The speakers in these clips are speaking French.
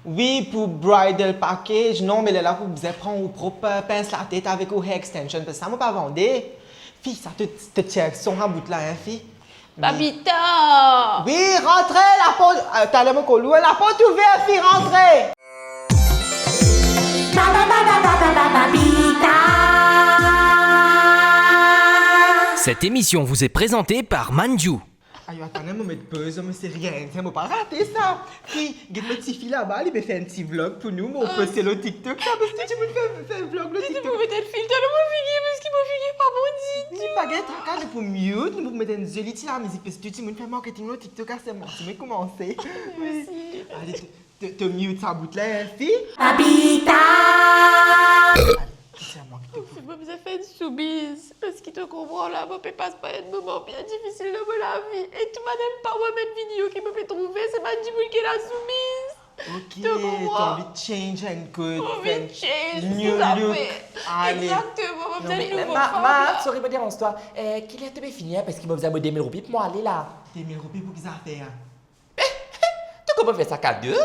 Oui, pour bridal package, non, mais là, vous allez prendre vos propres pince la tête avec vos hair extension, parce que ça m'a pas vendu. Fille, ça te tient son en bout là, hein, fille. Babita! Oui, rentrez, la porte. T'as le mot colou, la porte ouverte, fille, rentrez! Cette émission vous est présentée par Manju. Aïe, attendez, je vais mettre pause, mais c'est rien, ça m'a pas raté ça. Fille, get le petit fille là-bas, il va faire un petit vlog pour nous, mais on peut poster le TikTok, ça, parce que tu veux faire un vlog le Tu TikTok. peux mettre le filtre, le mot figuier, parce qu'il m'a figué pas bon dit. Tu baguette, regarde pour mute, nous mettre une jolie petite la musique, parce que tu veux faire marketing le TikTok, c'est moi, tu veux commencer. Merci. Allez, te mute sa bout là, fille. C'est à moi qui te C'est pas besoin de faire une soubise. Parce qu'il te comprend là, mon père passe pas un moment bien difficile de la vie. Et tu m'as même pas moi mettre vidéo qui me fait trouver, c'est pas du qui est la soumise. Ok, Te comprends. t'as envie de change and good. Envie de change, New tout à look. fait. Allez. Exactement, on va faire nouveau sorry, me dérange-toi. Qu'il est tombé fini, parce qu'il m'a besoin de 2000 roupies pour moi aller là. T'es mis roupies pour qu'ils affaires. Tu comment faire ça qu'à deux?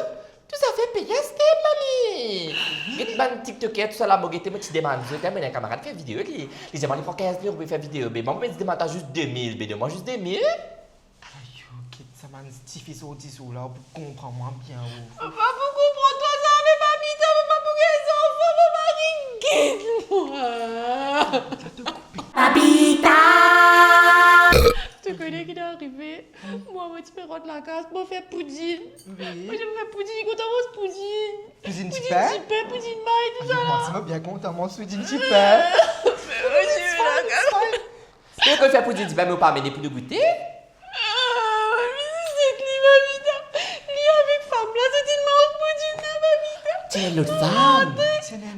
Tout ça fait payer c'était, mamie. Get ban TikToker, tout ça là, moi, get me demande. Je t'aime, un camarade fait vidéo, il dit, moi, il faut 15 000 roupies faire vidéo. Mais moi, je me demande juste 2000, mais de moi, juste 2000. Aïe, ok, ça m'a stiffé sur 10 là pour comprendre moi bien. Pas pour comprendre toi ça, mais mamie, t'as pas pour les enfants, maman, qui guette moi. Tu connais qui est arrivé? Moi, tu peux rentrer la case pour faire poudine. Oui. Moi, je me fais poudine, quand on poudine. Cuisine Poudine super. super, poudine maille, tout ça Moi, là. ça m'a bien content, mon soutien super. Et quand il fait pour dire, mais pas amener pour nous goûter. Tiens, l'autre femme.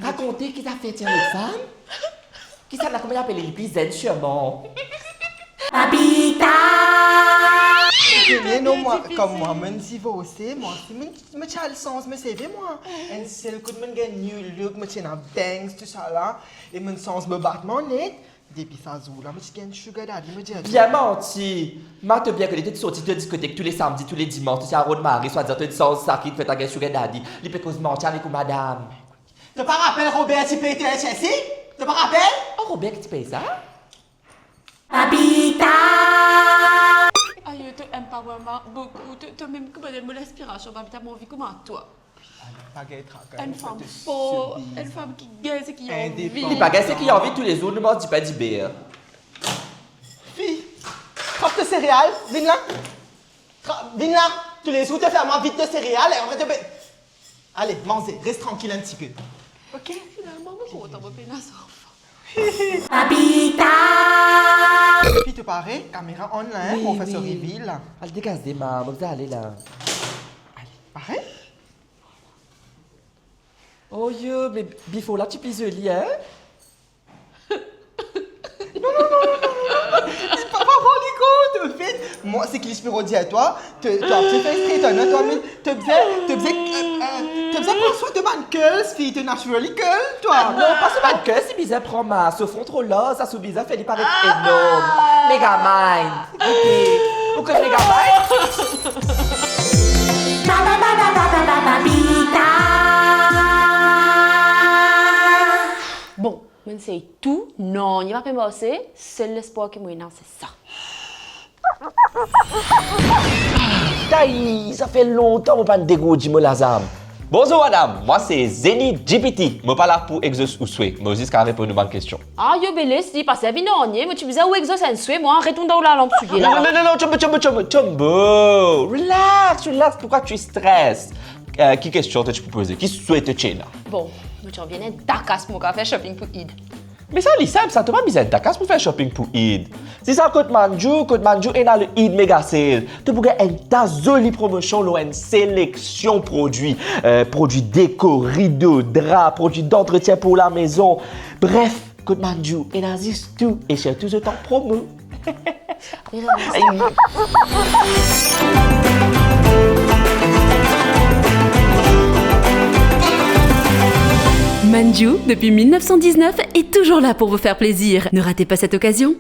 Racontez qui t'a fait, tiens, l'autre femme. Qui ça l'a comment appelé les plus zen sûrement. Non, moi, comme moi, je suis divorcée, moi, je me le sens, me savez, moi. Et c'est le coup de me new look, je tiens un bangs, tout ça là. Et mon sens me bat mon nez. Depuis ça, là, je tiens un sugar daddy, me dit. Bien menti. Mate bien que tu sorti de discothèque tous les samedis, tous les dimanches, tu sais, à Rosemary, soit dire, tu dis ça qui te fait ta gueule sugar daddy. Il peut cause mentir avec madame. T'as pas rappelé Robert, tu payes tes Chelsea? T'as pas rappelé? Oh, Robert, qui tu payes ça? Aïe, tu aimes pas vraiment beaucoup. Tu même comme de l'inspiration, t'as mon vie comme toi. Une femme forte, une femme qui gagne, qui a envie. Il pas c'est qui a envie tous les jours, ne m'en dis pas d'Ibéa. Fille, trempe de céréales, viens là. Viens là. Tous les jours, te fais moi vite de céréales et après te... Allez, mangez, reste tranquille un petit peu. Ok? Finalement, je suis content de faire ça. Puis te paraît, caméra online, on fait ce reveal. Allez, dégage des mains, on va aller là. Allez, pareil? Oh yo, mais Bifo, là, tu plies le lit, hein? C'est pas voir les comptes, en fait. Moi, c'est que je peux redire à toi, tu fais exprès, toi, mais tu faisais prendre soin de ma gueule, fille, tu naturally gueule, toi. Non, pas seulement que si bizarre prend ma se font trop là, ça sous bizarre fait il paraît énorme. Megamind. Ok. Pourquoi Megamind? Bon, mais c'est tout. Non, il va pas passer. C'est l'espoir qui m'a c'est ça. Taï, ça fait longtemps que je ne dégoûte pas Lazam. Bonjour madame, moi c'est Zeni GPT. Je ne pas là pour exaucer ou souhait, mais juste répondre à une question. Ah, yo, belé, si, parce que non, mais tu me disais où exauce un souhait, moi, retourne dans la lampe, tu là. Non, Chombo. Relax, pourquoi tu stresses? Qui question tu peux poser? Qui souhaite te là? Bon, tu reviens Dakar, mon café shopping pour Id. Mais ça, c'est simple, ça te va bizarre Dakar pour faire shopping pour Eid. Si ça coûte Manju et dans le Eid Mega Sale. Tu peux gagner une tas jolie promotion, là, une sélection produits. Produits déco, rideaux, draps, produits d'entretien pour la maison. Bref, coûte Manju et dans tout. Et surtout, je t'en promo. Manju, depuis 1919, est toujours là pour vous faire plaisir. Ne ratez pas cette occasion.